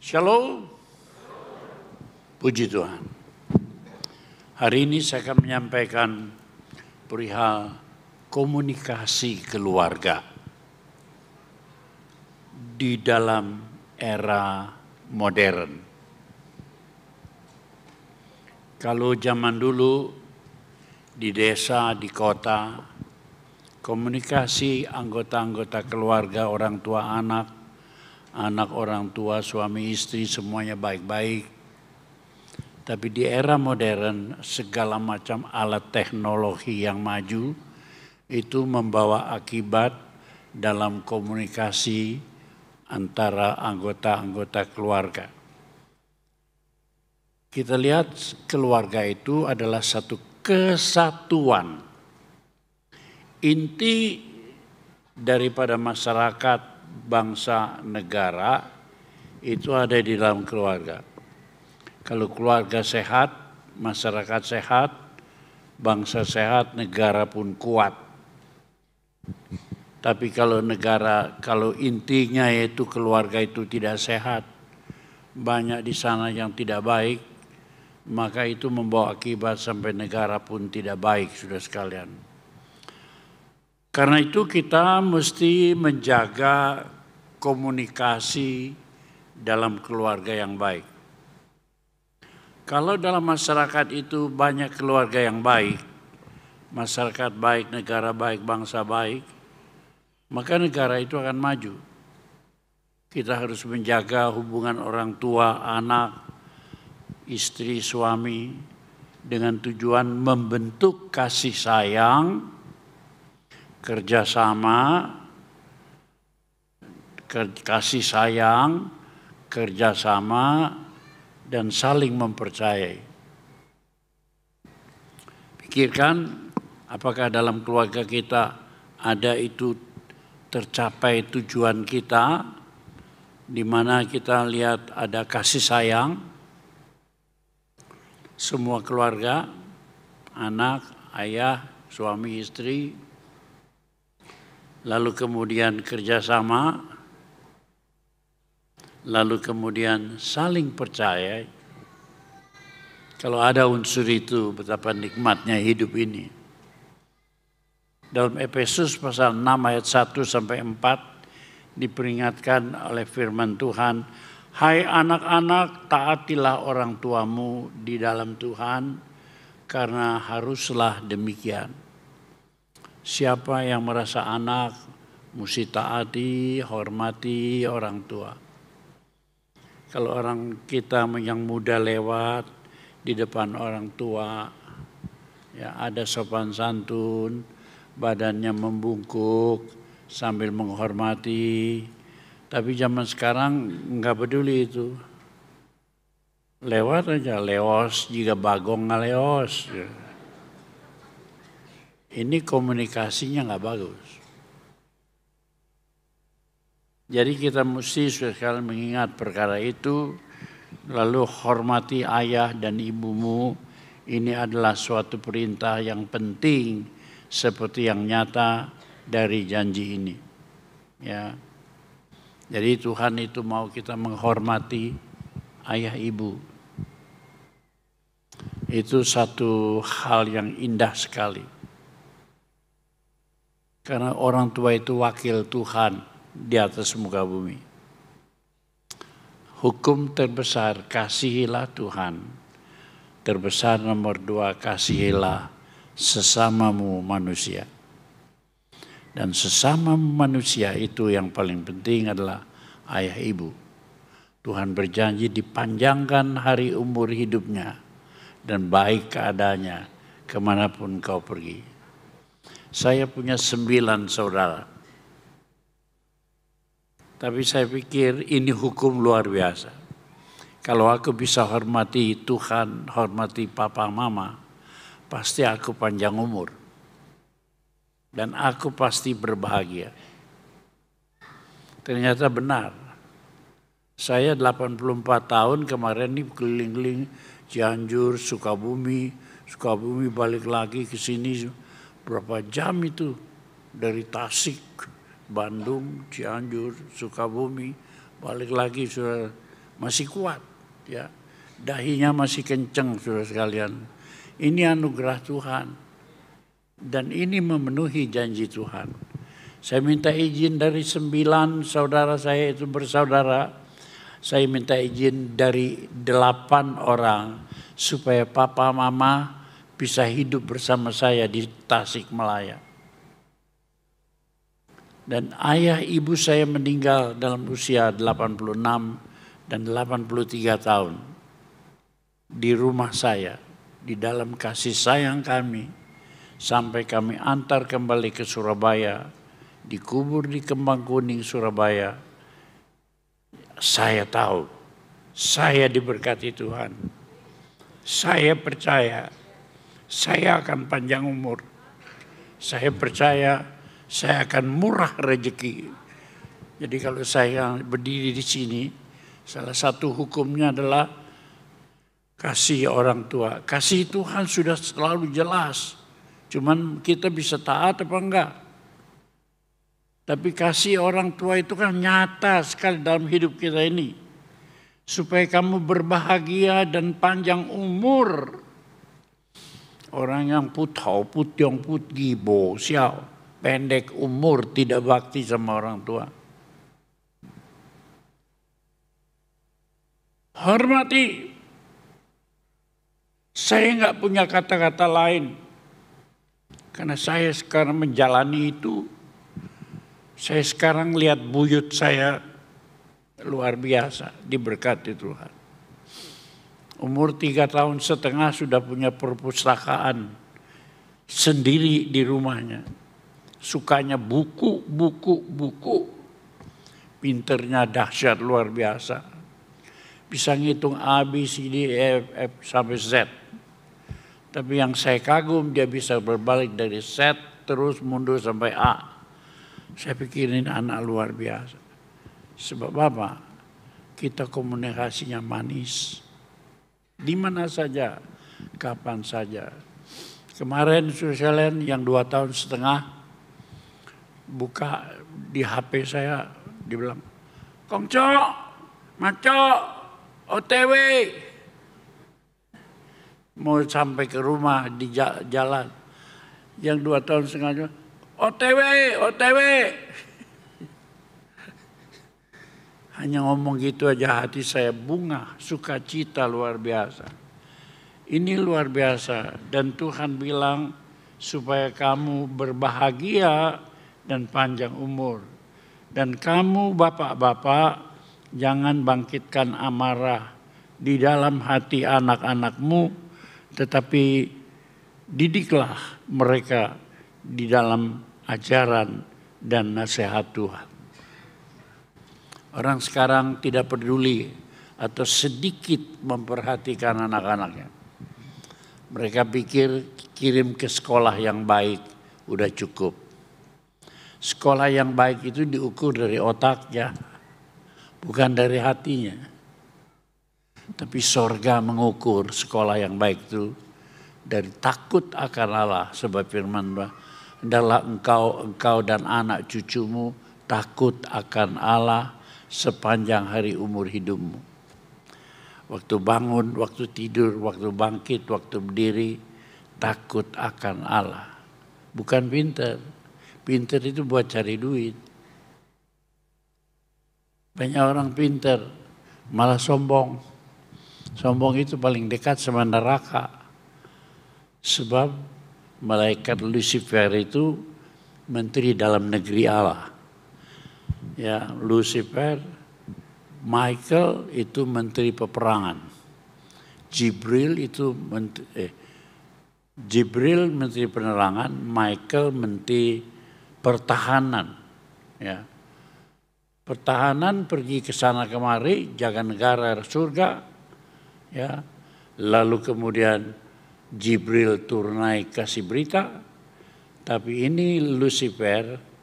Shalom. Puji Tuhan. Hari ini saya akan menyampaikan perihal komunikasi keluarga di dalam era modern. Kalau zaman dulu di desa, di kota, komunikasi anggota-anggota keluarga, orang tua anak, anak orang tua, suami istri, semuanya baik-baik. Tapi di era modern, segala macam alat teknologi yang maju itu membawa akibat dalam komunikasi antara anggota-anggota keluarga. Kita lihat keluarga itu adalah satu kesatuan. Inti daripada masyarakat, bangsa, negara itu ada di dalam keluarga. Kalau keluarga sehat, masyarakat sehat, bangsa sehat, negara pun kuat. Tapi kalau intinya yaitu keluarga itu tidak sehat, banyak di sana yang tidak baik, maka itu membawa akibat sampai negara pun tidak baik, sudah sekalian. Karena itu kita mesti menjaga komunikasi dalam keluarga yang baik. Kalau dalam masyarakat itu banyak keluarga yang baik, masyarakat baik, negara baik, bangsa baik, maka negara itu akan maju. Kita harus menjaga hubungan orang tua, anak, istri, suami dengan tujuan membentuk kasih sayang, kerjasama, dan saling mempercayai. Pikirkan apakah dalam keluarga kita ada itu tercapai tujuan kita, di mana kita lihat ada kasih sayang, semua keluarga, anak, ayah, suami, istri, lalu kemudian kerjasama, lalu kemudian saling percaya. Kalau ada unsur itu, betapa nikmatnya hidup ini. Dalam Efesus pasal 6 ayat 1-4 diperingatkan oleh firman Tuhan, "Hai anak-anak, taatilah orang tuamu di dalam Tuhan, karena haruslah demikian. Siapa yang merasa anak, mesti taati, hormati orang tua." Kalau orang kita yang muda lewat di depan orang tua, ya ada sopan santun, badannya membungkuk sambil menghormati. Tapi zaman sekarang nggak peduli itu. Lewat aja, leos, jika bagong ngaleos. Ini komunikasinya nggak bagus. Jadi kita mesti sekali mengingat perkara itu, lalu hormati ayah dan ibumu. Ini adalah suatu perintah yang penting seperti yang nyata dari janji ini. Ya. Jadi Tuhan itu mau kita menghormati ayah ibu. Itu satu hal yang indah sekali. Karena orang tua itu wakil Tuhan di atas muka bumi. Hukum terbesar, kasihilah Tuhan. Terbesar nomor 2, kasihilah sesamamu manusia. Dan sesama manusia itu yang paling penting adalah ayah ibu. Tuhan berjanji dipanjangkan hari umur hidupnya dan baik keadaannya kemanapun kau pergi. Saya punya 9 saudara. Tapi saya pikir ini hukum luar biasa. Kalau aku bisa hormati Tuhan, hormati papa mama, pasti aku panjang umur. Dan aku pasti berbahagia. Ternyata benar. Saya 84 tahun kemarin ini keliling-keliling Cianjur, Sukabumi balik lagi ke sini berapa jam itu dari Tasik, Bandung, Cianjur, Sukabumi, balik lagi sudah masih kuat, ya. Dahinya masih kenceng, saudara sekalian. Ini anugerah Tuhan. Dan ini memenuhi janji Tuhan. Saya minta izin dari 9 saudara saya itu bersaudara. Saya minta izin dari 8 orang supaya papa mama bisa hidup bersama saya di Tasikmalaya. Dan ayah ibu saya meninggal dalam usia 86 dan 83 tahun. Di rumah saya, di dalam kasih sayang kami, sampai kami antar kembali ke Surabaya, dikubur di Kembang Kuning, Surabaya. Saya tahu, saya diberkati Tuhan. Saya percaya, saya akan panjang umur. Saya percaya, saya akan murah rezeki. Jadi kalau saya berdiri di sini, salah satu hukumnya adalah kasih orang tua. Kasih Tuhan sudah selalu jelas. Cuman kita bisa taat apa enggak. Tapi kasih orang tua itu kan nyata sekali dalam hidup kita ini. Supaya kamu berbahagia dan panjang umur. Orang yang putau, putyong, putgibo, siau. Pendek umur, tidak bakti sama orang tua. Hormati. Saya enggak punya kata-kata lain. Karena saya sekarang menjalani itu, saya sekarang lihat buyut saya luar biasa, diberkati Tuhan. Umur 3 tahun setengah sudah punya perpustakaan sendiri di rumahnya. Sukanya buku. Pinternya dahsyat luar biasa. Bisa ngitung A, B, C, D, E, F sampai Z. Tapi yang saya kagum dia bisa berbalik dari Z terus mundur sampai A. Saya pikirin anak luar biasa. Sebab apa? Kita komunikasinya manis. Di mana saja, kapan saja. Kemarin sekalian yang 2 tahun setengah buka di HP saya, dibilang, Kongco, Maco, OTW. Mau sampai ke rumah di jalan. Yang 2 tahun setengah, OTW. Hanya ngomong gitu aja hati saya bunga, sukacita luar biasa. Ini luar biasa dan Tuhan bilang supaya kamu berbahagia dan panjang umur. Dan kamu bapak-bapak jangan bangkitkan amarah di dalam hati anak-anakmu, tetapi didiklah mereka di dalam ajaran dan nasihat Tuhan. Orang sekarang tidak peduli atau sedikit memperhatikan anak-anaknya. Mereka pikir kirim ke sekolah yang baik udah cukup. Sekolah yang baik itu diukur dari otaknya, bukan dari hatinya. Tapi sorga mengukur sekolah yang baik itu dari takut akan Allah, sebab firman adalah engkau dan anak cucumu takut akan Allah sepanjang hari umur hidupmu. Waktu bangun, waktu tidur, waktu bangkit, waktu berdiri, takut akan Allah. Bukan pintar. Pintar itu buat cari duit. Banyak orang pintar, malah sombong. Sombong itu paling dekat sama neraka. Sebab malaikat Lucifer itu menteri dalam negeri Allah. Ya, Lucifer, Michael itu menteri peperangan. Jibril menteri penerangan, Michael menteri pertahanan. Ya. Pertahanan pergi ke sana kemari, jaga negara surga. Ya. Lalu kemudian Jibril turun naik kasih berita. Tapi ini Lucifer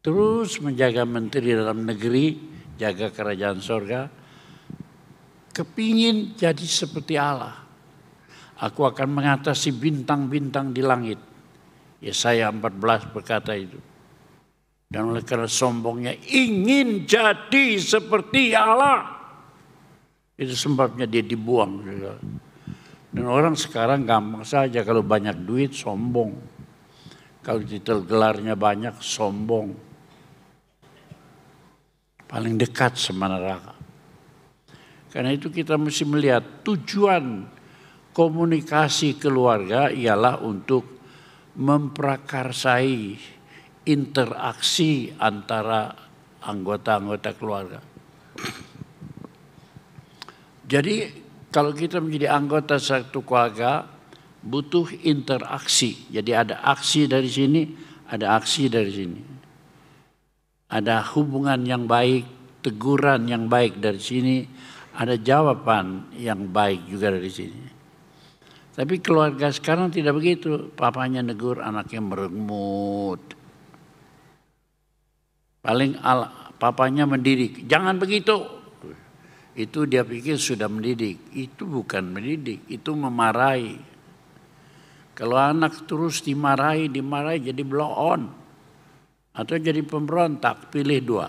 terus menjaga menteri dalam negeri, jaga kerajaan surga, kepingin jadi seperti Allah. Aku akan mengatasi bintang-bintang di langit. Yesaya 14 berkata itu. Dan oleh karena sombongnya ingin jadi seperti Allah. Itu sebabnya dia dibuang. Dan orang sekarang gampang saja, kalau banyak duit sombong. Kalau titel gelarnya banyak sombong. Paling dekat sama neraka. Karena itu kita mesti melihat tujuan komunikasi keluarga ialah untuk memprakarsai interaksi antara anggota-anggota keluarga. Jadi kalau kita menjadi anggota satu keluarga butuh interaksi. Jadi ada aksi dari sini, ada aksi dari sini. Ada hubungan yang baik, teguran yang baik dari sini, ada jawaban yang baik juga dari sini. Tapi keluarga sekarang tidak begitu. Papanya negur, anaknya merengut. Paling papanya mendidik, jangan begitu. Itu dia pikir sudah mendidik. Itu bukan mendidik, itu memarahi. Kalau anak terus dimarahi jadi blow on. Atau jadi pemberontak, pilih dua.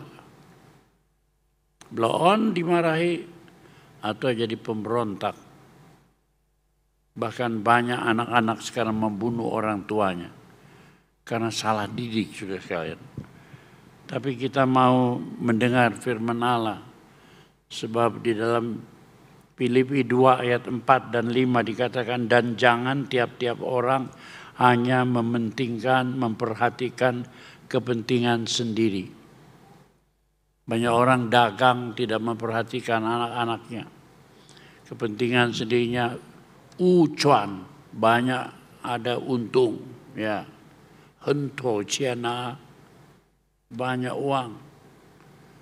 Blow on dimarahi atau jadi pemberontak. Bahkan banyak anak-anak sekarang membunuh orang tuanya. Karena salah didik sudah sekalian. Tapi kita mau mendengar firman Allah. Sebab di dalam Filipi 2 ayat 4 dan 5 dikatakan, dan jangan tiap-tiap orang hanya mementingkan, memperhatikan kepentingan sendiri. Banyak orang dagang tidak memperhatikan anak-anaknya. Kepentingan sendirinya ucuan, banyak ada untung, ya. Hento ciana, banyak uang.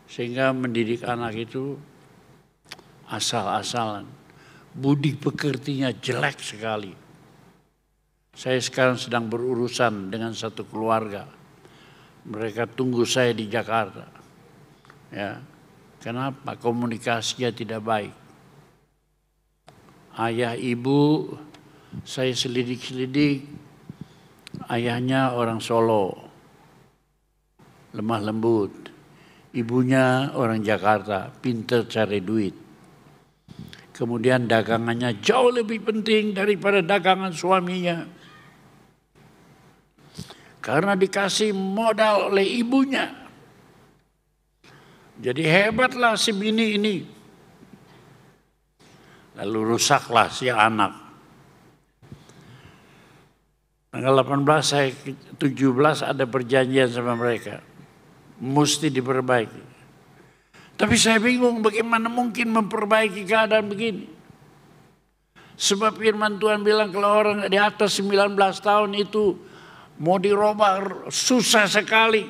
Sehingga mendidik anak itu asal-asalan. Budi pekertinya jelek sekali. Saya sekarang sedang berurusan dengan satu keluarga. Mereka tunggu saya di Jakarta. Ya. Kenapa? Komunikasinya tidak baik. Ayah ibu, saya selidik-selidik. Ayahnya orang Solo. Lemah lembut. Ibunya orang Jakarta, pintar cari duit. Kemudian dagangannya jauh lebih penting daripada dagangan suaminya. Karena dikasih modal oleh ibunya. Jadi hebatlah si bini ini. Lalu rusaklah si anak. Tanggal 18 saya 17 ada perjanjian sama mereka. Mesti diperbaiki. Tapi saya bingung bagaimana mungkin memperbaiki keadaan begini. Sebab firman Tuhan bilang kalau orang di atas 19 tahun itu mau dirubah susah sekali.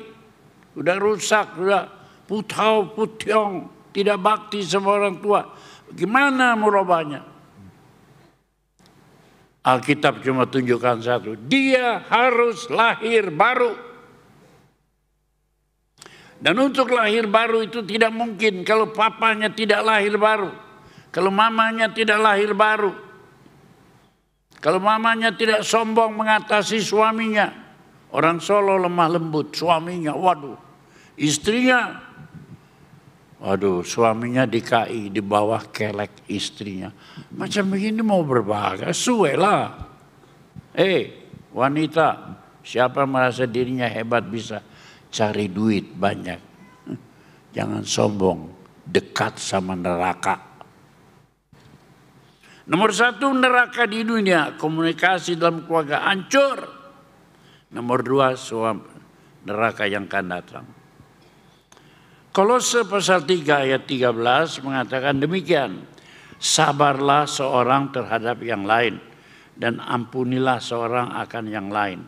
Udah rusak, udah putau, putyong, tidak bakti sama orang tua. Gimana merubahnya? Alkitab cuma tunjukkan satu. Dia harus lahir baru. Dan untuk lahir baru itu tidak mungkin kalau papanya tidak lahir baru. Kalau mamanya tidak lahir baru. Kalau mamanya tidak sombong mengatasi suaminya. Orang Solo lemah lembut, suaminya waduh. Istrinya waduh, suaminya DKI di bawah kelek istrinya. Macam begini mau berbahagia, suwelah. Wanita, siapa merasa dirinya hebat bisa cari duit banyak. Jangan sombong, dekat sama neraka. Nomor 1 neraka di dunia, komunikasi dalam keluarga hancur. Nomor 2 neraka yang akan datang. Kolose pasal 3 ayat 13 mengatakan demikian. Sabarlah seorang terhadap yang lain dan ampunilah seorang akan yang lain.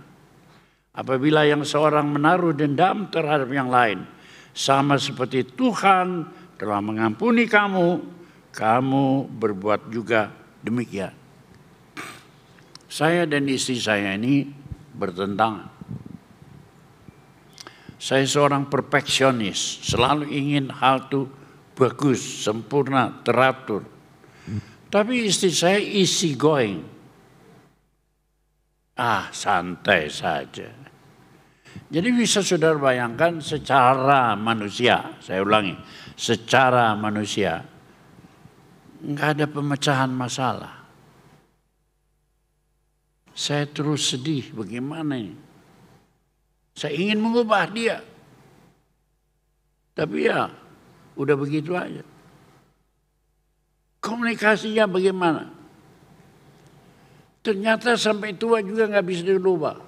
Apabila yang seorang menaruh dendam terhadap yang lain, sama seperti Tuhan telah mengampuni kamu, kamu berbuat juga demikian. Saya dan istri saya ini bertentangan. Saya seorang perfeksionis, selalu ingin hal itu bagus, sempurna, teratur. Tapi istri saya easy going. Santai saja. Jadi bisa saudara bayangkan secara manusia, saya ulangi, secara manusia. nggak ada pemecahan masalah. Saya terus sedih, bagaimana ini? Saya ingin mengubah dia. Tapi ya, udah begitu aja. Komunikasinya bagaimana? Ternyata sampai tua juga nggak bisa dirubah.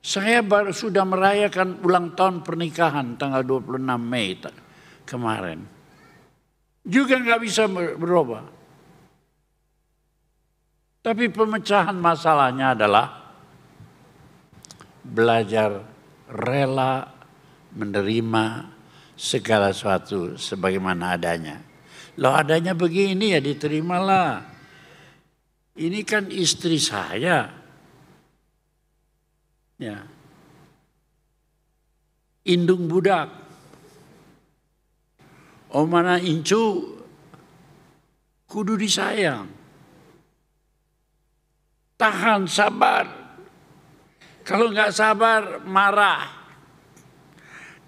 Saya baru sudah merayakan ulang tahun pernikahan tanggal 26 Mei kemarin. Juga nggak bisa berubah. Tapi pemecahan masalahnya adalah belajar rela menerima segala sesuatu sebagaimana adanya. Loh adanya begini ya diterimalah. Ini kan istri saya. Ya. Indung budak. Omana incu kudu disayang. Tahan, sabar. Kalau nggak sabar, marah.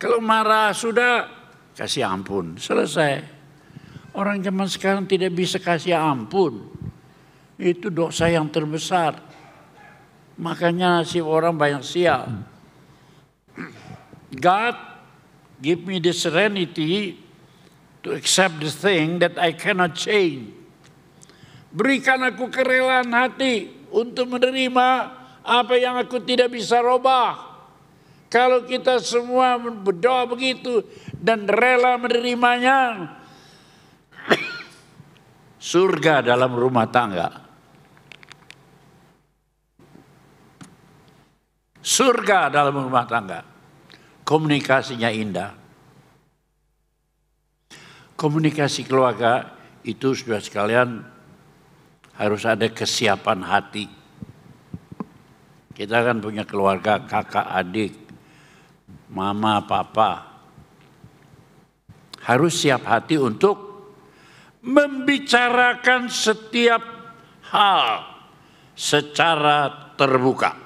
Kalau marah sudah, kasih ampun. Selesai. Orang zaman sekarang tidak bisa kasih ampun. Itu dosa yang terbesar. Makanya nasib orang banyak sial. God give me the serenity to accept the thing that I cannot change. Berikan aku kerelaan hati untuk menerima apa yang aku tidak bisa robah. Kalau kita semua berdoa begitu dan rela menerimanya, surga dalam rumah tangga. Surga dalam rumah tangga. Komunikasinya indah. Komunikasi keluarga itu sudah sekalian harus ada kesiapan hati. Kita kan punya keluarga, kakak, adik, mama, papa. Harus siap hati untuk membicarakan setiap hal secara terbuka.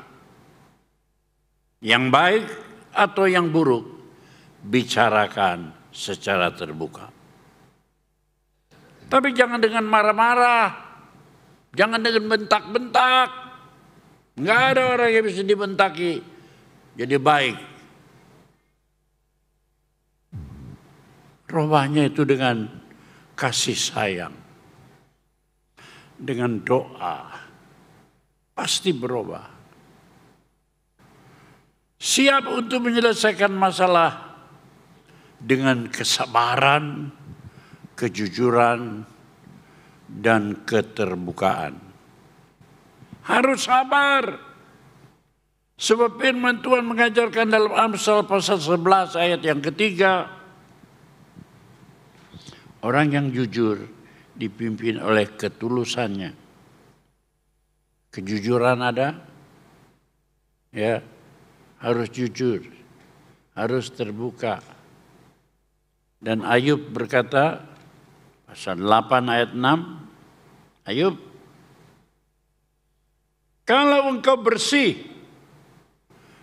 Yang baik atau yang buruk, bicarakan secara terbuka. Tapi jangan dengan marah-marah, jangan dengan bentak-bentak. Nggak ada orang yang bisa dibentaki jadi baik. Rubahnya itu dengan kasih sayang, dengan doa, pasti berubah. Siap untuk menyelesaikan masalah dengan kesabaran, kejujuran, dan keterbukaan. Harus sabar. Sebab firman Tuhan mengajarkan dalam Amsal pasal 11 ayat yang ketiga. Orang yang jujur dipimpin oleh ketulusannya. Kejujuran ada? Ya. Harus jujur, harus terbuka. Dan Ayub berkata, pasal 8 ayat 6, Ayub, kalau engkau bersih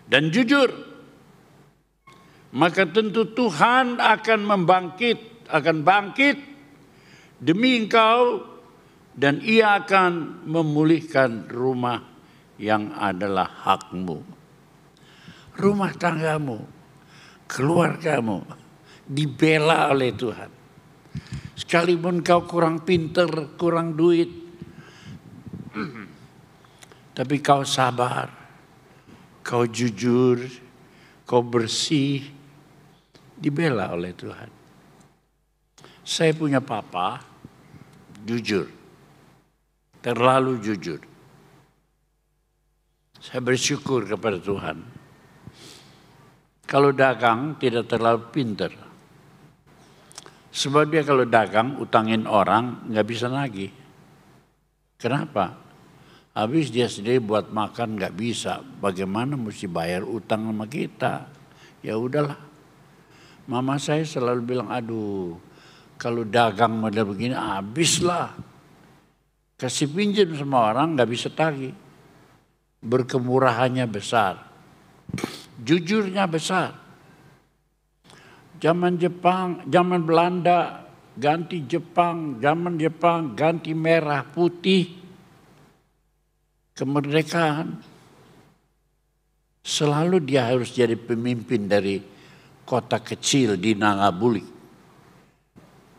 dan jujur, maka tentu Tuhan akan bangkit demi engkau, dan Ia akan memulihkan rumah yang adalah hakmu. Rumah tanggamu, keluargamu dibela oleh Tuhan. Sekalipun kau kurang pinter, kurang duit, tapi kau sabar, kau jujur, kau bersih, dibela oleh Tuhan. Saya punya papa, jujur, terlalu jujur. Saya bersyukur kepada Tuhan. Kalau dagang tidak terlalu pinter. Sebab dia kalau dagang utangin orang nggak bisa nagih. Kenapa? Habis dia sendiri buat makan nggak bisa. Bagaimana mesti bayar utang sama kita? Ya udahlah. Mama saya selalu bilang, aduh kalau dagang model begini habislah. Kasih pinjam sama orang nggak bisa tagih. Berkemurahannya besar. Jujurnya besar. Zaman Jepang, zaman Belanda, ganti Jepang, zaman Jepang, ganti merah putih, kemerdekaan. Selalu dia harus jadi pemimpin dari kota kecil di Nangabuli,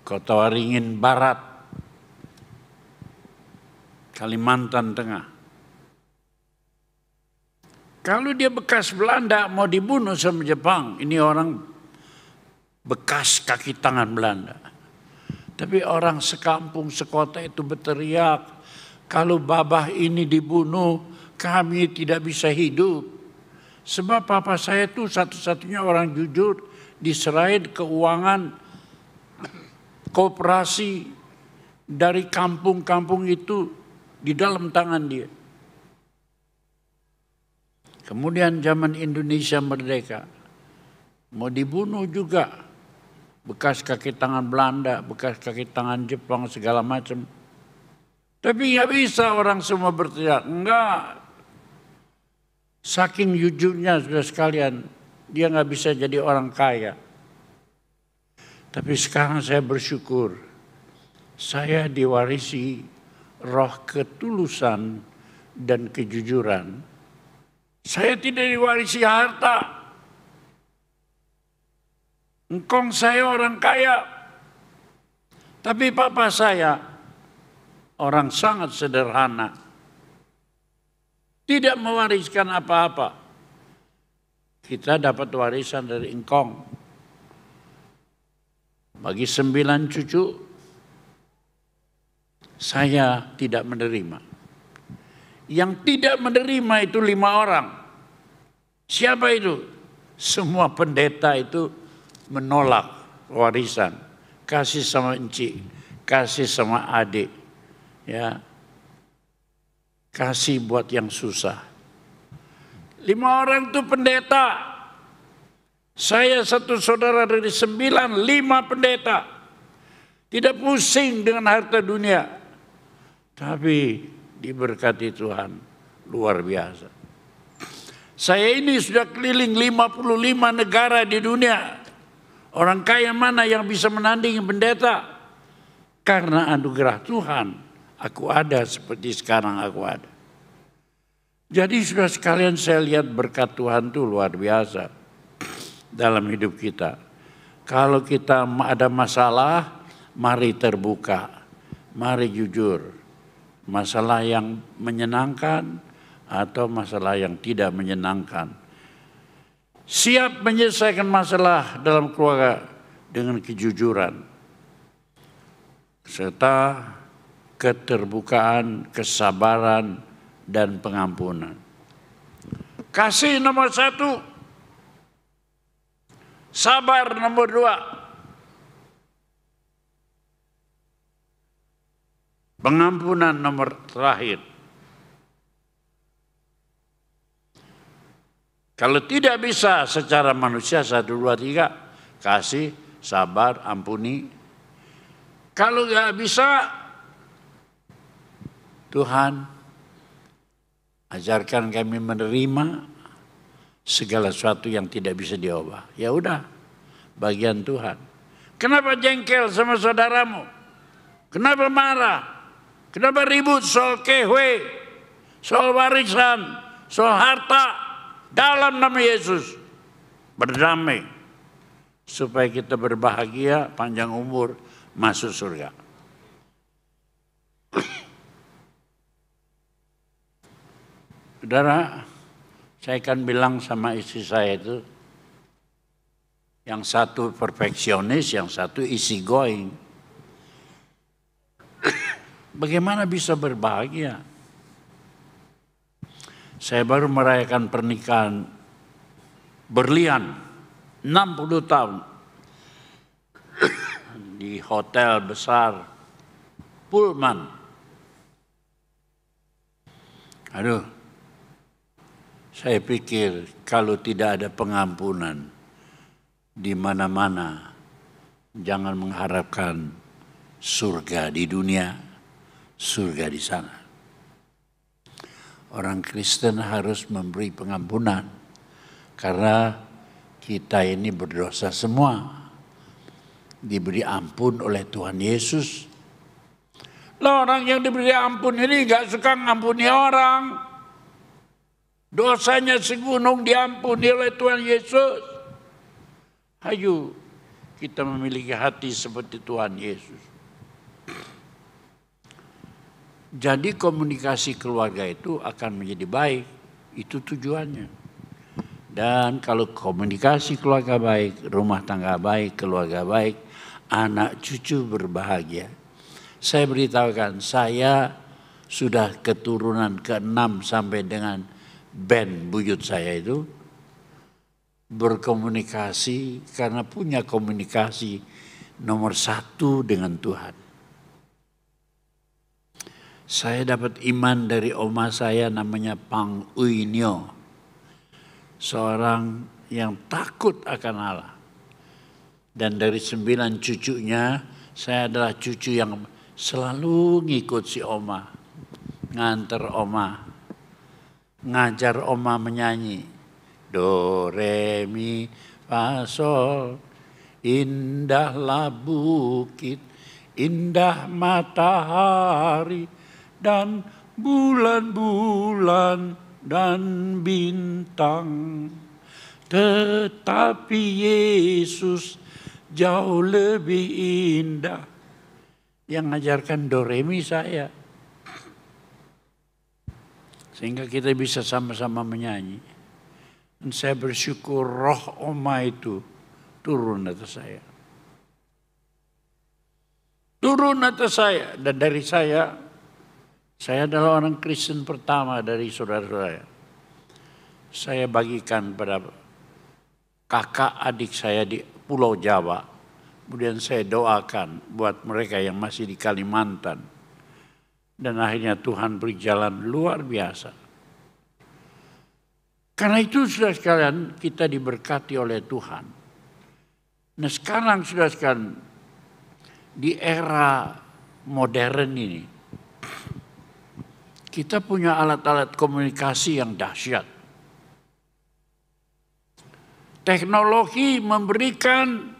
Kota Waringin Barat, Kalimantan Tengah. Kalau dia bekas Belanda mau dibunuh sama Jepang, ini orang bekas kaki tangan Belanda. Tapi orang sekampung sekota itu berteriak, kalau babah ini dibunuh, kami tidak bisa hidup. Sebab papa saya itu satu-satunya orang jujur, diserahin keuangan koperasi dari kampung-kampung itu di dalam tangan dia. Kemudian zaman Indonesia merdeka, mau dibunuh juga. Bekas kaki tangan Belanda, bekas kaki tangan Jepang, segala macam. Tapi nggak bisa orang semua berteriak, enggak. Saking jujurnya sudah sekalian, dia nggak bisa jadi orang kaya. Tapi sekarang saya bersyukur, saya diwarisi roh ketulusan dan kejujuran. Saya tidak diwarisi harta. Engkong saya orang kaya. Tapi papa saya orang sangat sederhana. Tidak mewariskan apa-apa. Kita dapat warisan dari engkong. Bagi 9 cucu, saya tidak menerima. Yang tidak menerima itu 5 orang. Siapa itu? Semua pendeta itu menolak warisan. Kasih sama encik, kasih sama adik. Ya. Kasih buat yang susah. 5 orang itu pendeta. Saya satu saudara dari 9, 5 pendeta. Tidak pusing dengan harta dunia. Tapi diberkati Tuhan luar biasa. Saya ini sudah keliling 55 negara di dunia. Orang kaya mana yang bisa menandingi pendeta? Karena anugerah Tuhan, aku ada seperti sekarang aku ada. Jadi sudah sekalian saya lihat berkat Tuhan itu luar biasa dalam hidup kita. Kalau kita ada masalah, mari terbuka, mari jujur. Masalah yang menyenangkan atau masalah yang tidak menyenangkan. Siap menyelesaikan masalah dalam keluarga dengan kejujuran. Serta keterbukaan, kesabaran, dan pengampunan. Kasih nomor 1. Sabar nomor 2. Pengampunan nomor terakhir. Kalau tidak bisa secara manusia 1, 2, 3, kasih, sabar, ampuni. Kalau nggak bisa, Tuhan ajarkan kami menerima segala sesuatu yang tidak bisa diubah. Ya udah, bagian Tuhan. Kenapa jengkel sama saudaramu? Kenapa marah? Kenapa ribut soal kehwe, soal warisan, soal harta? Dalam nama Yesus, berdamai. Supaya kita berbahagia, panjang umur, masuk surga. Saudara, saya akan bilang sama istri saya itu, yang satu perfeksionis, yang satu easy going. Bagaimana bisa berbahagia? Saya baru merayakan pernikahan berlian 60 tahun di hotel besar Pullman. Aduh, saya pikir kalau tidak ada pengampunan di mana-mana, jangan mengharapkan surga di dunia, surga di sana. Orang Kristen harus memberi pengampunan karena kita ini berdosa semua. diberi ampun oleh Tuhan Yesus. Lah orang yang diberi ampun ini gak suka ngampuni orang. Dosanya segunung diampuni oleh Tuhan Yesus. Ayo kita memiliki hati seperti Tuhan Yesus. Jadi komunikasi keluarga itu akan menjadi baik. Itu tujuannya. Dan kalau komunikasi keluarga baik, rumah tangga baik, keluarga baik, anak cucu berbahagia. Saya beritahukan, saya sudah keturunan ke-6 sampai dengan band buyut saya itu berkomunikasi karena punya komunikasi nomor 1 dengan Tuhan. Saya dapat iman dari oma saya namanya Pang Uinyo. Seorang yang takut akan Allah. Dan dari 9 cucunya, saya adalah cucu yang selalu ngikut si oma. Nganter oma. Ngajar oma menyanyi. Do, re, mi, fa, sol. Indahlah bukit, indah matahari, dan bulan-bulan dan bintang. Tetapi Yesus jauh lebih indah. Yang ngajarkan do re mi saya. Sehingga kita bisa sama-sama menyanyi. Dan saya bersyukur roh oma itu turun atas saya. Turun atas saya. Dan dari saya adalah orang Kristen pertama dari saudara-saudara. Saya bagikan pada kakak adik saya di Pulau Jawa. Kemudian saya doakan buat mereka yang masih di Kalimantan. Dan akhirnya Tuhan berjalan luar biasa. Karena itu sudah sekalian kita diberkati oleh Tuhan. Nah sekarang sudah sekalian di era modern ini. Kita punya alat-alat komunikasi yang dahsyat. Teknologi memberikan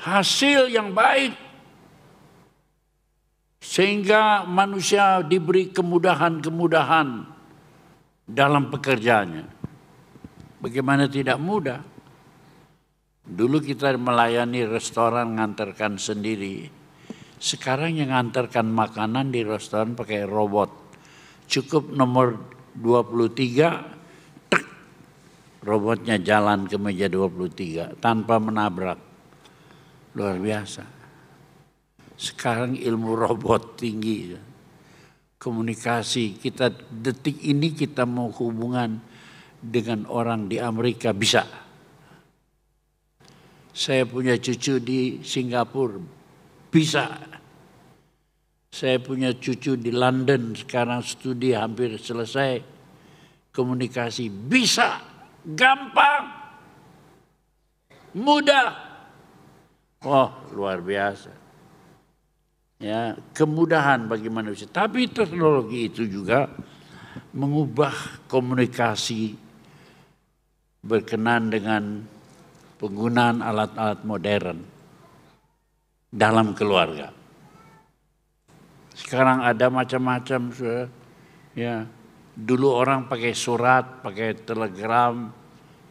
hasil yang baik. Sehingga manusia diberi kemudahan-kemudahan dalam pekerjaannya. Bagaimana tidak mudah? Dulu kita melayani restoran ngantarkan sendiri. Sekarang yang ngantarkan makanan di restoran pakai robot. Cukup nomor 23, tek, robotnya jalan ke meja 23 tanpa menabrak. Luar biasa. Sekarang ilmu robot tinggi. Komunikasi kita detik ini kita mau hubungan dengan orang di Amerika bisa. Saya punya cucu di Singapura bisa. Saya punya cucu di London sekarang studi hampir selesai. Komunikasi bisa, gampang, mudah. Oh, luar biasa. Ya, kemudahan bagi manusia. Tapi teknologi itu juga mengubah komunikasi berkenan dengan penggunaan alat-alat modern dalam keluarga. Sekarang ada macam-macam, ya. Dulu orang pakai surat, pakai telegram,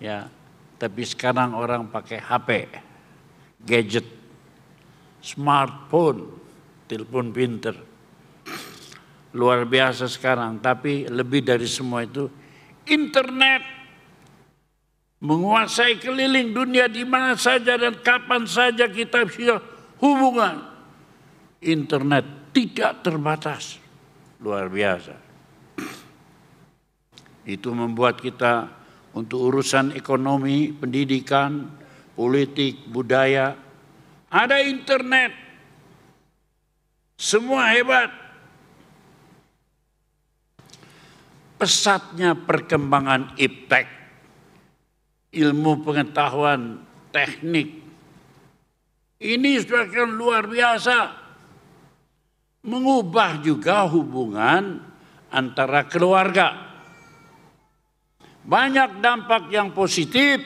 ya. Tapi sekarang orang pakai HP, gadget, smartphone, telepon pinter. Luar biasa sekarang, tapi lebih dari semua itu internet menguasai keliling dunia di mana saja dan kapan saja kita bisa hubungan. Internet tidak terbatas. Luar biasa. Itu membuat kita untuk urusan ekonomi, pendidikan, politik, budaya, ada internet. Semua hebat. Pesatnya perkembangan iptek, ilmu pengetahuan, teknik. Ini sudah luar biasa. Mengubah juga hubungan antara keluarga. Banyak dampak yang positif,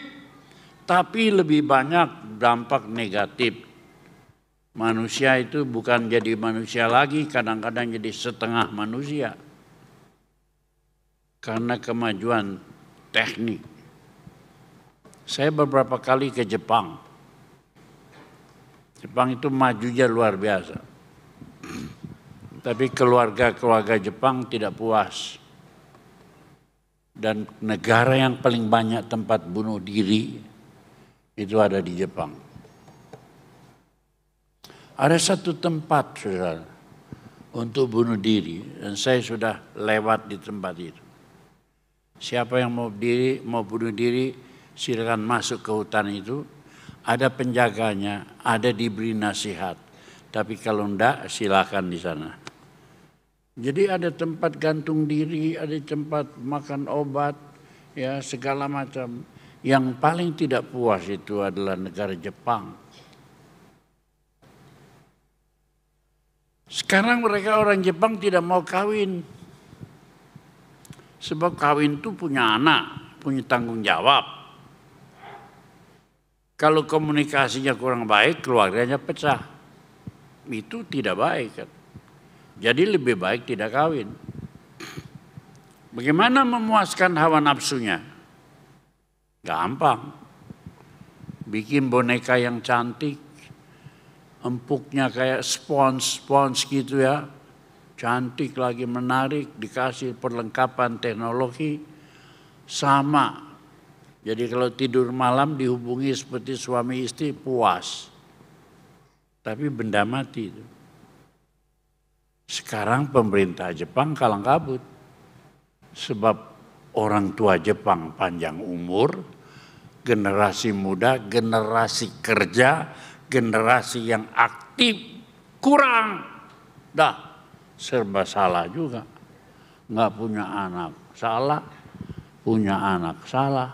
Tapi lebih banyak dampak negatif. Manusia itu bukan jadi manusia lagi, kadang-kadang jadi setengah manusia. Karena kemajuan teknik. Saya beberapa kali ke Jepang. Jepang itu majunya luar biasa. Tapi keluarga Jepang tidak puas. Dan negara yang paling banyak tempat bunuh diri itu ada di Jepang. Ada satu tempat, saudara, untuk bunuh diri, dan saya sudah lewat di tempat itu. Siapa yang mau bunuh diri, silakan masuk ke hutan itu. Ada penjaganya, ada diberi nasihat. Tapi kalau enggak, silakan di sana. Jadi ada tempat gantung diri, ada tempat makan obat, ya segala macam. Yang paling tidak puas itu adalah negara Jepang. Sekarang mereka orang Jepang tidak mau kawin. Sebab kawin itu punya anak, punya tanggung jawab. Kalau komunikasinya kurang baik, keluarganya pecah. Itu tidak baik kan. Jadi lebih baik tidak kawin. Bagaimana memuaskan hawa nafsunya? Gampang. Bikin boneka yang cantik, empuknya kayak spons gitu ya. Cantik lagi, menarik, dikasih perlengkapan teknologi. Sama. Jadi kalau tidur malam dihubungi seperti suami istri, puas. Tapi benda mati itu. Sekarang pemerintah Jepang kalang kabut. Sebab orang tua Jepang panjang umur, generasi muda, generasi kerja, generasi yang aktif kurang. Dah, serba salah juga. Nggak punya anak, salah. Punya anak, salah.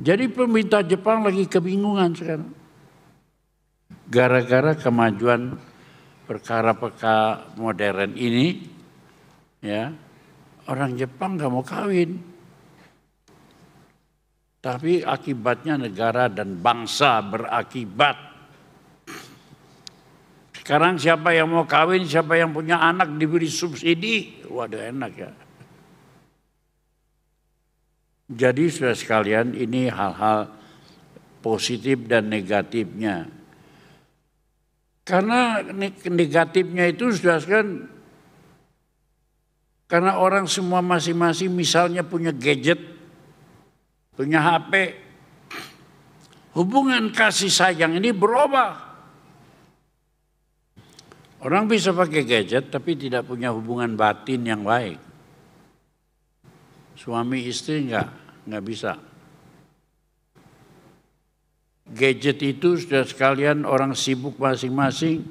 Jadi pemerintah Jepang lagi kebingungan sekarang. Gara-gara kemajuan perkara-perkara modern ini, ya orang Jepang nggak mau kawin. Tapi akibatnya negara dan bangsa berakibat. Sekarang siapa yang mau kawin, siapa yang punya anak diberi subsidi. Waduh enak ya. Jadi saudara sekalian, ini hal-hal positif dan negatifnya. Karena negatifnya itu sudah kan, karena orang semua masing-masing misalnya punya gadget, punya HP, hubungan kasih sayang ini berubah. Orang bisa pakai gadget tapi tidak punya hubungan batin yang baik. Suami istri nggak bisa. Gadget itu sudah sekalian orang sibuk masing-masing,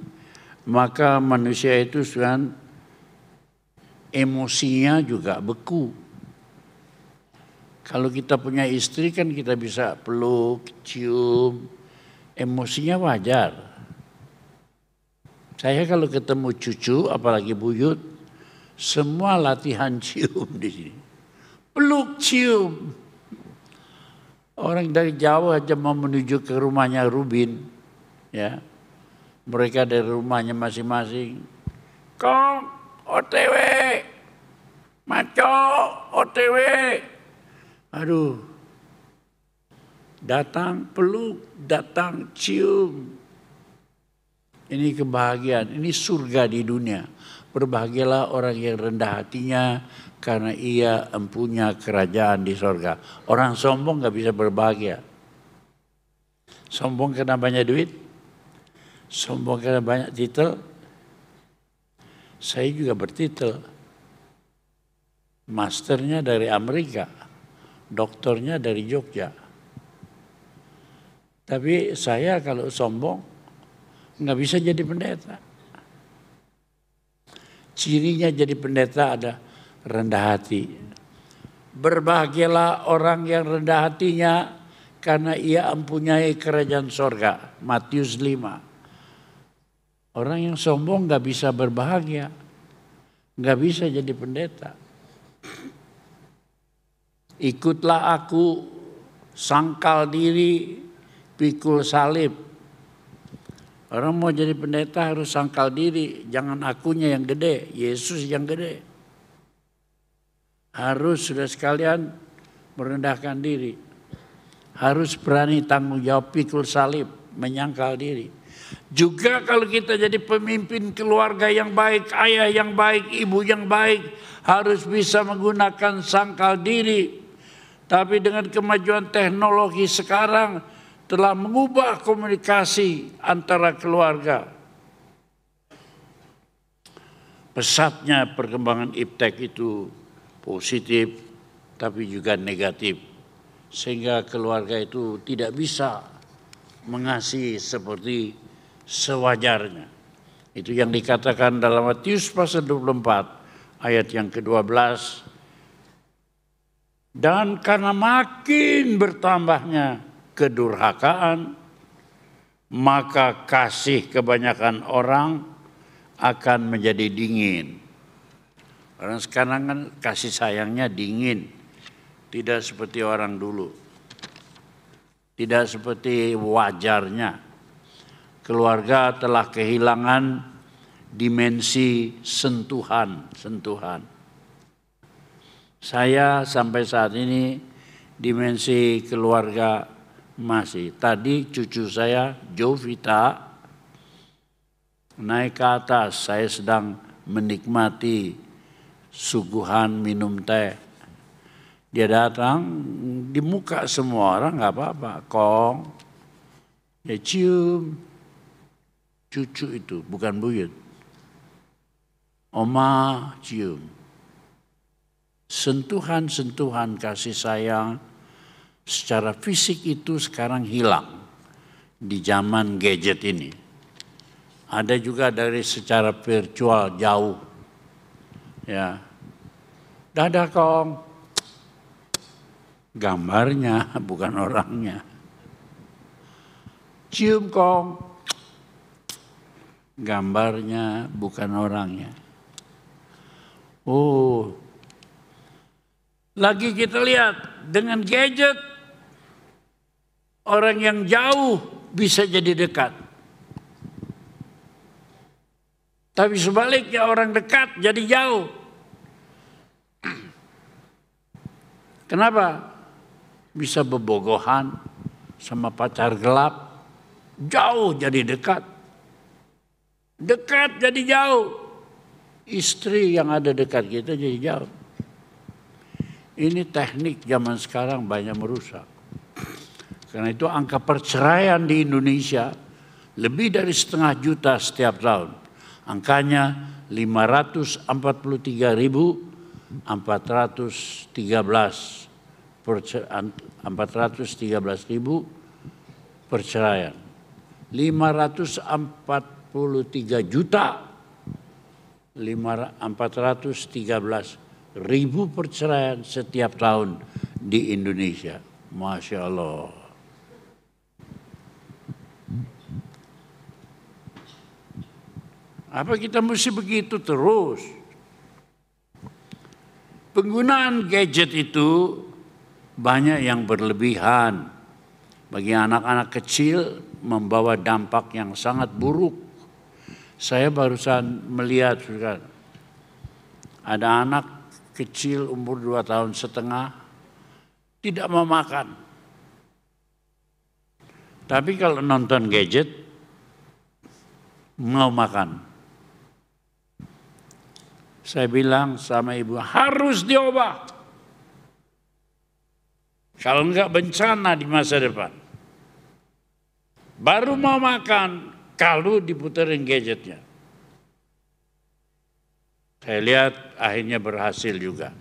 maka manusia itu sudah emosinya juga beku. Kalau kita punya istri kan kita bisa peluk, cium, emosinya wajar. Saya kalau ketemu cucu, apalagi buyut, semua latihan cium di sini. Peluk, cium. Orang dari jauh aja mau menuju ke rumahnya Rubin, ya. Mereka dari rumahnya masing-masing. Kong, OTW, Maco, OTW. Aduh, datang peluk, datang cium. Ini kebahagiaan, ini surga di dunia. Berbahagialah orang yang rendah hatinya, karena ia empunya kerajaan di sorga. Orang sombong gak bisa berbahagia. Sombong karena banyak duit, sombong karena banyak titel. Saya juga bertitel. Masternya dari Amerika, doktornya dari Jogja. Tapi saya kalau sombong nggak bisa jadi pendeta. Cirinya jadi pendeta ada rendah hati. Berbahagialah orang yang rendah hatinya karena ia mempunyai kerajaan sorga. Matius 5. Orang yang sombong nggak bisa berbahagia, nggak bisa jadi pendeta. Ikutlah aku sangkal diri, pikul salib. Orang mau jadi pendeta harus sangkal diri, jangan akunya yang gede, Yesus yang gede. Harus sudah sekalian merendahkan diri. Harus berani tanggung jawab, pikul salib, menyangkal diri. Juga kalau kita jadi pemimpin keluarga yang baik, ayah yang baik, ibu yang baik, harus bisa menggunakan sangkal diri. Tapi dengan kemajuan teknologi sekarang telah mengubah komunikasi antara keluarga. Pesatnya perkembangan iptek itu positif tapi juga negatif. Sehingga keluarga itu tidak bisa mengasihi seperti sewajarnya. Itu yang dikatakan dalam Matius pasal 24 ayat yang ke-12. Dan karena makin bertambahnya kedurhakaan, maka kasih kebanyakan orang akan menjadi dingin. Orang sekarang kan kasih sayangnya dingin, tidak seperti orang dulu. Tidak seperti wajarnya. Keluarga telah kehilangan dimensi sentuhan. Saya sampai saat ini dimensi keluarga masih. Tadi cucu saya, Jovita, naik ke atas. Saya sedang menikmati suguhan minum teh. Dia datang, di muka semua orang nggak apa-apa. Kong, dia cium. Cucu itu, bukan buyut. Oma cium. Sentuhan-sentuhan kasih sayang secara fisik itu sekarang hilang di zaman gadget ini. Ada juga dari secara virtual jauh. Ya. Dadah Kong. Gambarnya bukan orangnya. Cium Kong. Gambarnya bukan orangnya. Oh, lagi kita lihat dengan gadget orang yang jauh bisa jadi dekat. Tapi sebaliknya orang dekat jadi jauh. Kenapa? Bisa bebogohan sama pacar gelap, jauh jadi dekat. Dekat jadi jauh. Istri yang ada dekat kita jadi jauh. Ini teknik zaman sekarang banyak merusak. Karena itu angka perceraian di Indonesia lebih dari 500 juta setiap tahun. Angkanya 413.000 perceraian. 543 juta 413.000 perceraian setiap tahun di Indonesia. Masya Allah. Apa kita mesti begitu terus? Penggunaan gadget itu banyak yang berlebihan. Bagi anak-anak kecil membawa dampak yang sangat buruk. Saya barusan melihat juga ada anak kecil umur 2,5 tahun tidak mau makan. Tapi kalau nonton gadget mau makan. Saya bilang sama ibu harus diubah. Kalau enggak bencana di masa depan. Baru mau makan kalau diputerin gadgetnya. Saya lihat akhirnya berhasil juga.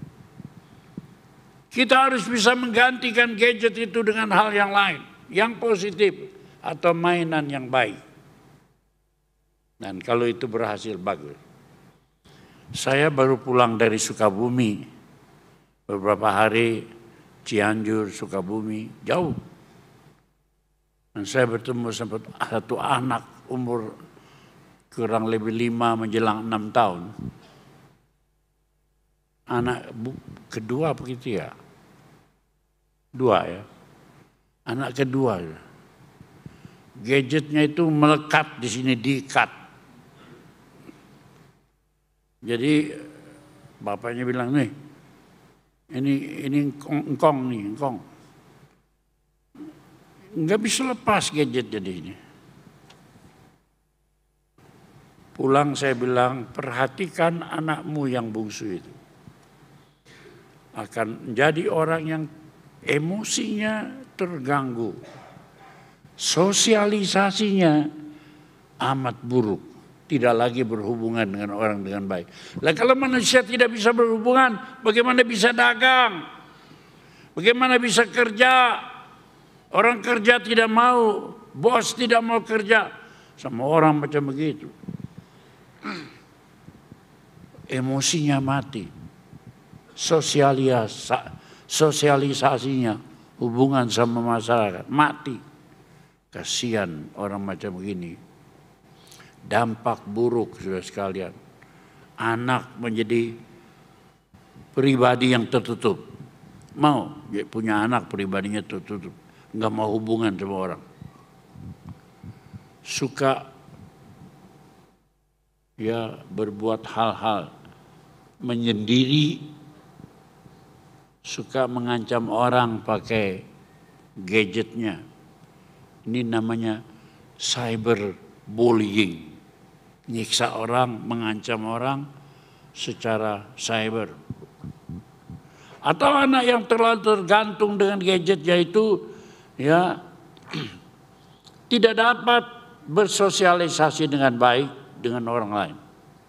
Kita harus bisa menggantikan gadget itu dengan hal yang lain, yang positif atau mainan yang baik. Dan kalau itu berhasil bagus. Saya baru pulang dari Sukabumi, beberapa hari Cianjur, Sukabumi, jauh. Dan saya bertemu sempat satu anak umur kurang lebih 5 menjelang 6 tahun. Anak kedua begitu ya? 2 ya. Anak kedua, gadgetnya itu melekat di sini, diikat. Jadi bapaknya bilang, nih, ini engkong nih, engkong. Nggak bisa lepas gadget jadi ini. Pulang saya bilang, perhatikan anakmu yang bungsu itu. Akan menjadi orang yang emosinya terganggu. Sosialisasinya amat buruk. Tidak lagi berhubungan dengan orang dengan baik. Lah kalau manusia tidak bisa berhubungan, bagaimana bisa dagang? Bagaimana bisa kerja? Orang kerja tidak mau, bos tidak mau kerja. Sama orang macam begitu. Emosinya mati. Sosialisasinya, hubungan sama masyarakat, mati. Kasihan orang macam begini. Dampak buruk sudah sekalian. Anak menjadi pribadi yang tertutup. Mau punya anak pribadinya tertutup. Nggak mau hubungan sama orang. Suka ya berbuat hal-hal menyendiri, suka mengancam orang pakai gadgetnya. Ini namanya cyberbullying. Nyiksa orang, mengancam orang secara cyber. Atau anak yang terlalu tergantung dengan gadgetnya itu ya tidak dapat bersosialisasi dengan baik dengan orang lain.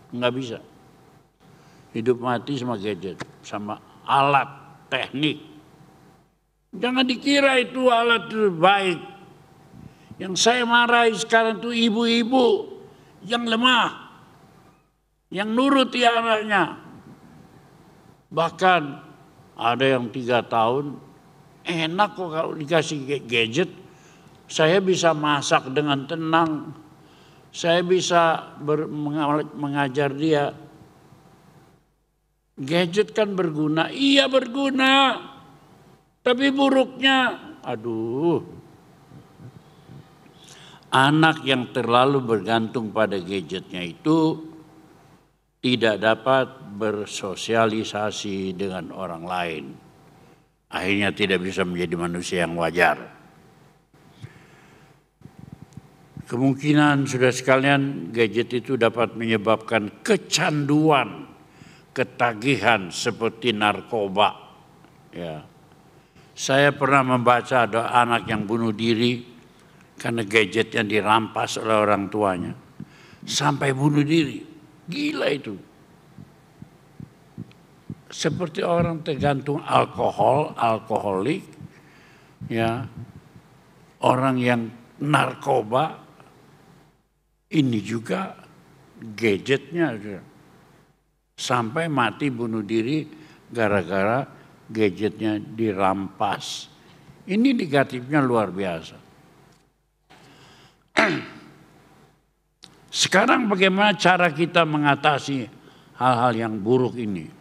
Enggak bisa. Hidup mati sama gadget, sama alat teknik. Jangan dikira itu alat itu baik. Yang saya marahi sekarang itu ibu-ibu yang lemah, yang nuruti anaknya. Bahkan ada yang 3 tahun, enak kok kalau dikasih gadget. Saya bisa masak dengan tenang. Saya bisa mengajar dia. Gadget kan berguna, iya berguna. Tapi buruknya, aduh. Anak yang terlalu bergantung pada gadgetnya itu tidak dapat bersosialisasi dengan orang lain. Akhirnya tidak bisa menjadi manusia yang wajar. Kemungkinan sudah sekalian gadget itu dapat menyebabkan kecanduan, ketagihan seperti narkoba. Ya. Saya pernah membaca ada anak yang bunuh diri karena gadgetnya dirampas oleh orang tuanya. Sampai bunuh diri. Gila itu. Seperti orang tergantung alkohol, alkoholik. Ya. Orang yang narkoba. Ini juga gadgetnya. Sampai mati bunuh diri gara-gara gadgetnya dirampas. Ini negatifnya luar biasa. Sekarang bagaimana cara kita mengatasi hal-hal yang buruk ini?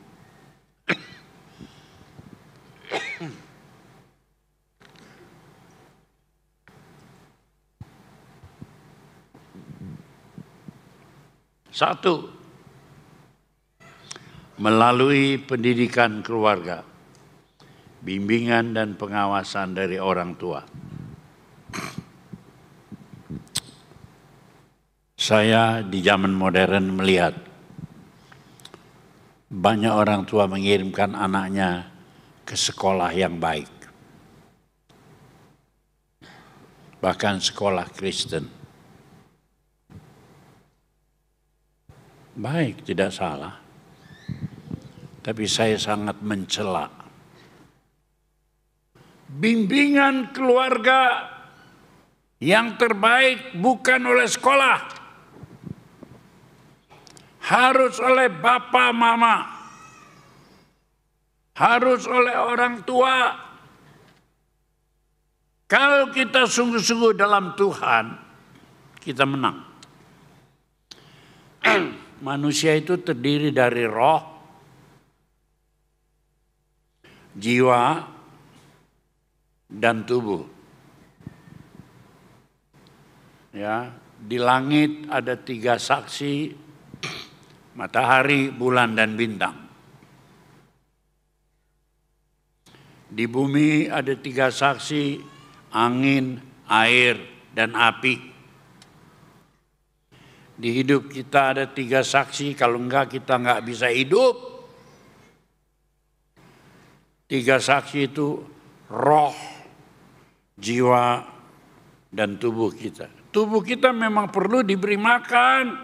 Satu, melalui pendidikan keluarga, bimbingan dan pengawasan dari orang tua. Saya di zaman modern melihat banyak orang tua mengirimkan anaknya ke sekolah yang baik. Bahkan sekolah Kristen. Baik, tidak salah. Tapi saya sangat mencela. Bimbingan keluarga yang terbaik bukan oleh sekolah. Harus oleh bapak mama. Harus oleh orang tua. Kalau kita sungguh-sungguh dalam Tuhan, kita menang. Manusia itu terdiri dari roh, jiwa, dan tubuh. Ya, di langit ada 3 saksi, matahari, bulan, dan bintang. Di bumi ada 3 saksi, angin, air, dan api. Di hidup kita ada 3 saksi, kalau enggak kita enggak bisa hidup. 3 saksi itu roh, jiwa, dan tubuh kita. Tubuh kita memang perlu diberi makan,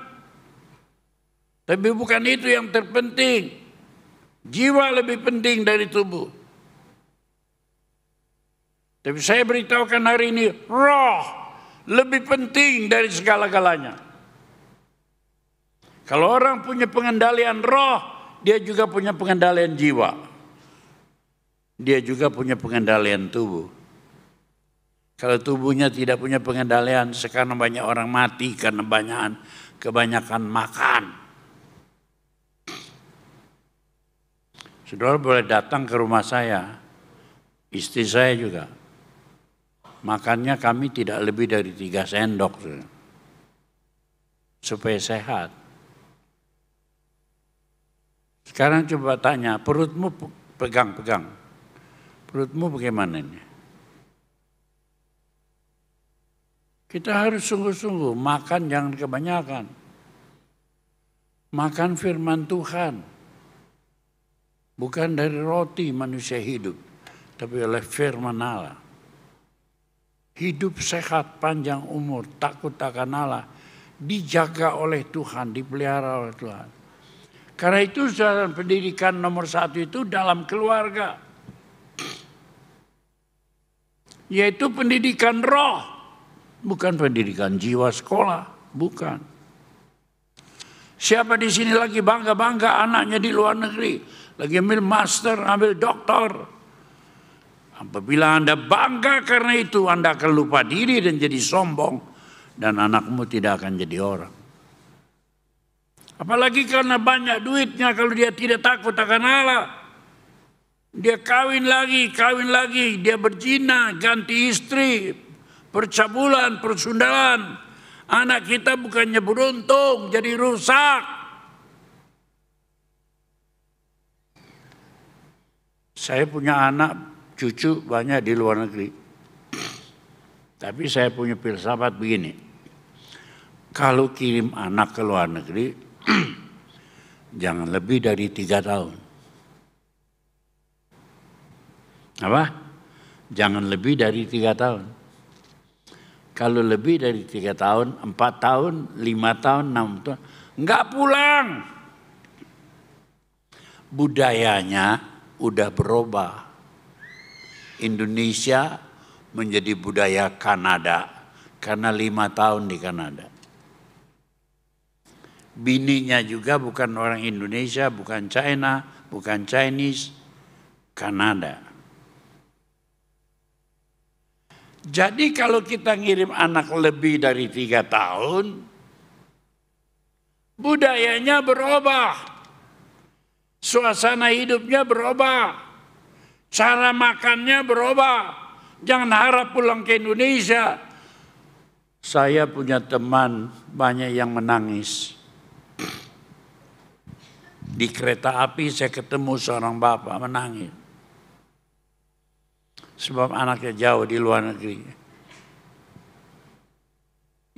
tapi bukan itu yang terpenting. Jiwa lebih penting dari tubuh. Tapi saya beritahukan hari ini, roh lebih penting dari segala-galanya. Kalau orang punya pengendalian roh, dia juga punya pengendalian jiwa. Dia juga punya pengendalian tubuh. Kalau tubuhnya tidak punya pengendalian, sekarang banyak orang mati karena kebanyakan makan. Saudara boleh datang ke rumah saya, istri saya juga. Makannya kami tidak lebih dari 3 sendok. Supaya sehat. Sekarang coba tanya, perutmu pegang. Perutmu bagaimana ini? Kita harus sungguh-sungguh, makan jangan kebanyakan. Makan firman Tuhan. Bukan dari roti manusia hidup, tapi oleh firman Allah. Hidup sehat, panjang umur, takut akan Allah, dijaga oleh Tuhan, dipelihara oleh Tuhan. Karena itu pendidikan nomor 1 itu dalam keluarga. Yaitu pendidikan roh. Bukan pendidikan jiwa sekolah, bukan. Siapa di sini lagi bangga-bangga anaknya di luar negeri, lagi ambil master, ambil doktor. Apabila Anda bangga karena itu, Anda akan lupa diri dan jadi sombong, dan anakmu tidak akan jadi orang. Apalagi karena banyak duitnya, kalau dia tidak takut akan Allah. Dia kawin lagi, dia berzina, ganti istri, percabulan, persundalan. Anak kita bukannya beruntung, jadi rusak. Saya punya anak, cucu banyak di luar negeri. Tapi saya punya filsafat begini. Kalau kirim anak ke luar negeri, jangan lebih dari 3 tahun. Apa? Jangan lebih dari 3 tahun. Kalau lebih dari 3 tahun, 4 tahun, 5 tahun, 6 tahun, enggak pulang. Budayanya udah berubah. Indonesia menjadi budaya Kanada karena 5 tahun di Kanada. Bininya juga bukan orang Indonesia, bukan China, bukan Chinese, Kanada. Jadi kalau kita ngirim anak lebih dari 3 tahun, budayanya berubah, suasana hidupnya berubah, cara makannya berubah. Jangan harap pulang ke Indonesia. Saya punya teman banyak yang menangis. Di kereta api saya ketemu seorang bapak menangis. Sebab anaknya jauh di luar negeri.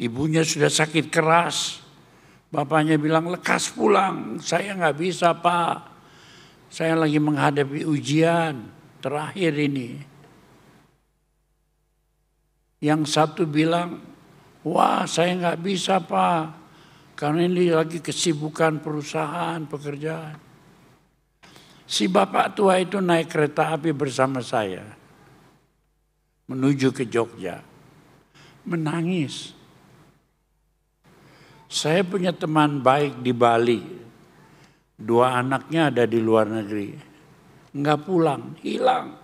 Ibunya sudah sakit keras. Bapaknya bilang, lekas pulang. Saya nggak bisa, Pak. Saya lagi menghadapi ujian terakhir ini. Yang satu bilang, wah saya nggak bisa, Pak. Karena ini lagi kesibukan perusahaan, pekerjaan. Si bapak tua itu naik kereta api bersama saya. Menuju ke Jogja, menangis. Saya punya teman baik di Bali, 2 anaknya ada di luar negeri, nggak pulang, hilang.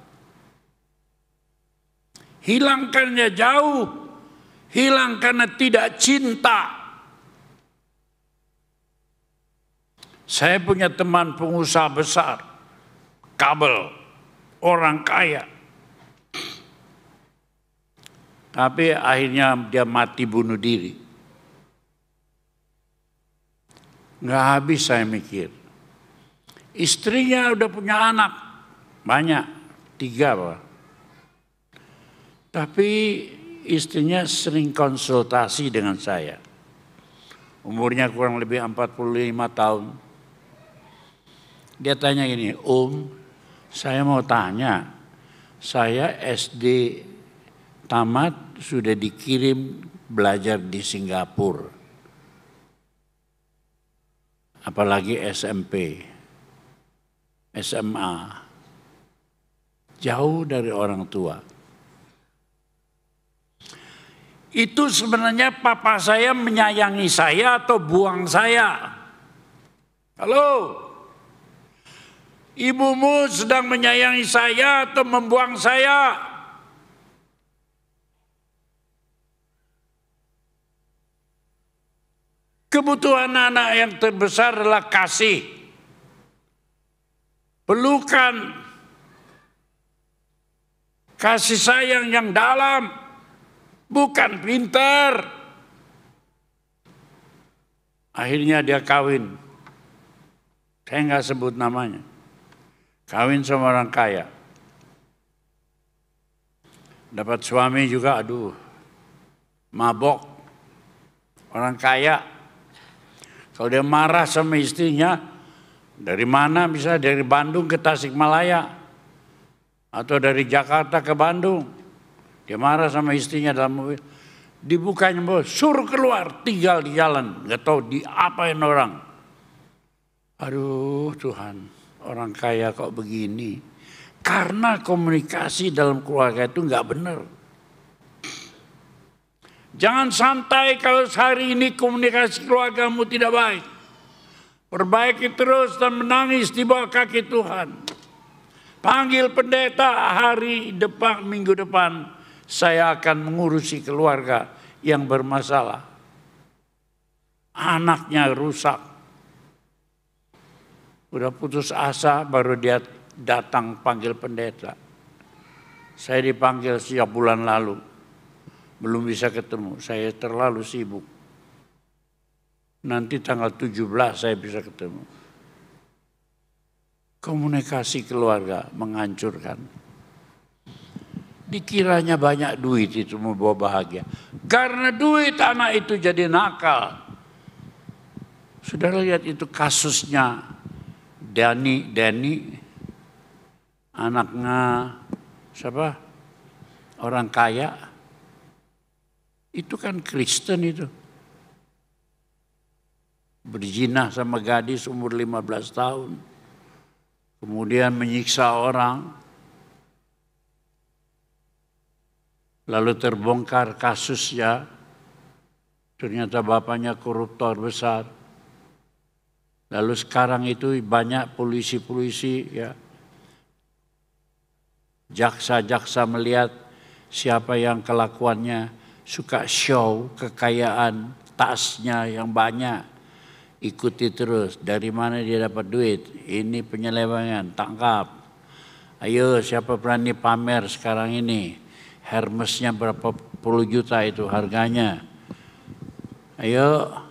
Hilang karena jauh, hilang karena tidak cinta. Saya punya teman pengusaha besar, kabel, orang kaya. Tapi akhirnya dia mati bunuh diri. Nggak habis saya mikir. Istrinya udah punya anak, banyak, 3 Pak. Tapi istrinya sering konsultasi dengan saya. Umurnya kurang lebih 45 tahun. Dia tanya gini, saya mau tanya, saya SD tamat sudah dikirim belajar di Singapura. Apalagi SMP, SMA. Jauh dari orang tua. Itu sebenarnya papa saya menyayangi saya atau buang saya? Halo? Ibumu sedang menyayangi saya atau membuang saya? Kebutuhan anak yang terbesar adalah kasih, pelukan, kasih sayang yang dalam, bukan pintar. Akhirnya dia kawin. Saya nggak sebut namanya. Kawin sama orang kaya. Dapat suami juga, mabok. Orang kaya. Kalau dia marah sama istrinya, dari mana bisa? Dari Bandung ke Tasikmalaya. Atau dari Jakarta ke Bandung. Dia marah sama istrinya dalam mobil. Dibukanya mobil, suruh keluar, tinggal di jalan. Gak tahu diapain orang. Aduh Tuhan, orang kaya kok begini. Karena komunikasi dalam keluarga itu gak benar. Jangan santai kalau hari ini komunikasi keluargamu tidak baik. Perbaiki terus dan menangis di bawah kaki Tuhan. Panggil pendeta hari depan, minggu depan. Saya akan mengurusi keluarga yang bermasalah. Anaknya rusak. Udah putus asa baru dia datang panggil pendeta. Saya dipanggil sejak bulan lalu. Belum bisa ketemu, saya terlalu sibuk. Nanti tanggal 17 saya bisa ketemu. Komunikasi keluarga menghancurkan. Dikiranya banyak duit itu membawa bahagia. Karena duit anak itu jadi nakal. Saudara lihat itu kasusnya Dani, anaknya siapa? Orang kaya. Itu kan Kristen itu. Berzina sama gadis umur 15 tahun. Kemudian menyiksa orang. Lalu terbongkar kasusnya. Ternyata bapaknya koruptor besar. Lalu sekarang itu banyak polisi-polisi ya. Jaksa-jaksa melihat siapa yang kelakuannya suka show, kekayaan, tasnya yang banyak. Ikuti terus, dari mana dia dapat duit? Ini penyelewengan, tangkap. Ayo siapa berani pamer sekarang ini? Hermesnya berapa puluh juta itu harganya. Ayo.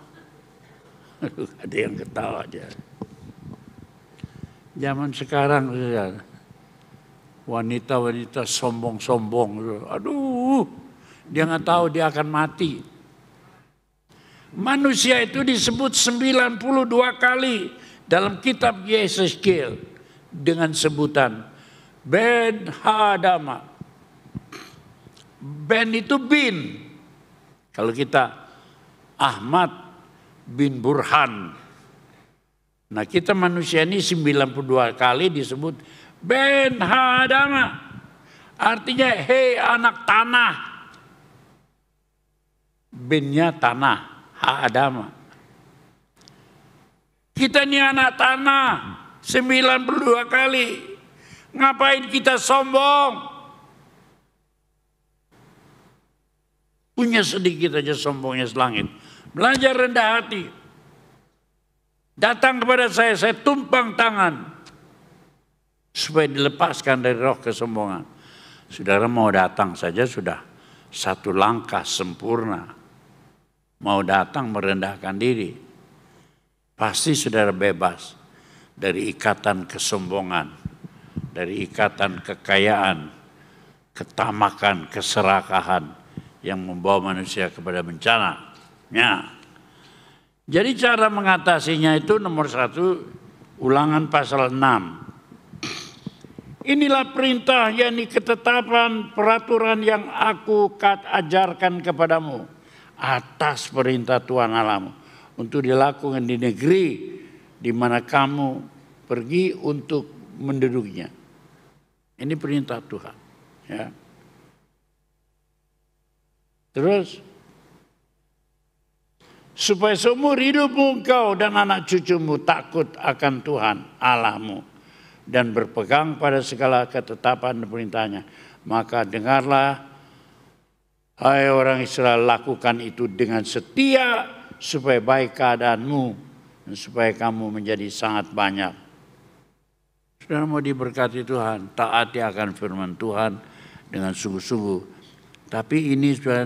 Ada yang ketawa aja. Zaman sekarang, wanita-wanita sombong-sombong. Aduh. Dia nggak tahu dia akan mati. Manusia itu disebut 92 kali dalam kitab Yesezkiel dengan sebutan Ben Hadama. Ben itu bin. Kalau kita Ahmad bin Burhan. Nah kita manusia ini 92 kali disebut Ben Hadama. Artinya hei anak tanah. Binnya tanah, Hadama. Kita ini anak tanah 92 kali. Ngapain kita sombong? Punya sedikit aja sombongnya selangit. Belajar rendah hati. Datang kepada saya tumpang tangan. Supaya dilepaskan dari roh kesombongan. Saudara mau datang saja sudah satu langkah sempurna, mau datang merendahkan diri, pasti saudara bebas dari ikatan kesombongan, dari ikatan kekayaan, ketamakan, keserakahan yang membawa manusia kepada bencana. Ya. Jadi cara mengatasinya itu nomor 1, Ulangan pasal 6. Inilah perintah, yakni ketetapan peraturan yang aku ajarkan kepadamu atas perintah Tuhan Allahmu untuk dilakukan di negeri di mana kamu pergi untuk mendudukinya. Ini perintah Tuhan. Ya. Terus, supaya seumur hidupmu engkau dan anak cucumu takut akan Tuhan Allahmu dan berpegang pada segala ketetapan dan perintahnya. Maka dengarlah, hai orang Israel, lakukan itu dengan setia supaya baik keadaanmu dan supaya kamu menjadi sangat banyak. Saudara mau diberkati Tuhan, taati akan firman Tuhan dengan sungguh-sungguh. Tapi ini saudara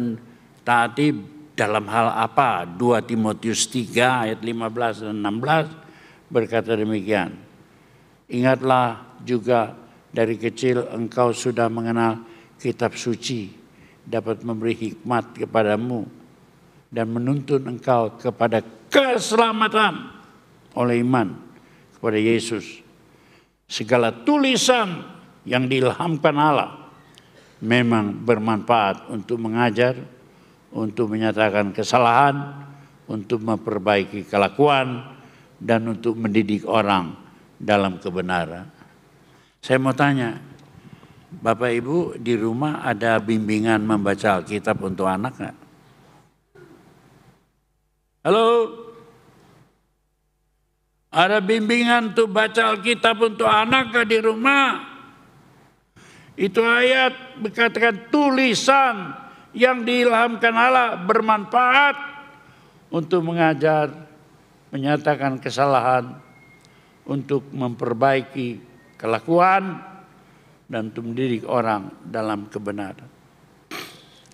taati dalam hal apa? 2 Timotius 3 ayat 15 dan 16 berkata demikian. Ingatlah juga dari kecil engkau sudah mengenal kitab suci, dapat memberi hikmat kepadamu dan menuntun engkau kepada keselamatan oleh iman kepada Yesus. Segala tulisan yang diilhamkan Allah memang bermanfaat untuk mengajar, untuk menyatakan kesalahan, untuk memperbaiki kelakuan, dan untuk mendidik orang dalam kebenaran. Saya mau tanya, Bapak Ibu di rumah ada bimbingan membaca Alkitab untuk anak nggak? Halo? Ada bimbingan untuk baca Alkitab untuk anak nggak di rumah? Itu ayat berkatakan tulisan yang diilhamkan Allah bermanfaat untuk mengajar, menyatakan kesalahan, untuk memperbaiki kelakuan, dan untuk mendidik orang dalam kebenaran.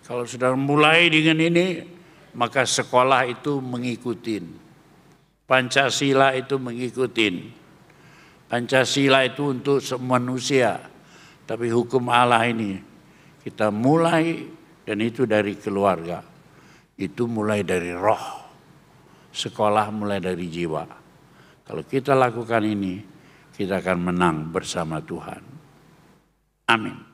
Kalau sudah mulai dengan ini, maka sekolah itu mengikuti. Pancasila itu mengikuti. Pancasila itu untuk semua manusia. Tapi hukum Allah ini kita mulai. Dan itu dari keluarga, itu mulai dari roh, sekolah mulai dari jiwa. Kalau kita lakukan ini, kita akan menang bersama Tuhan. Amin.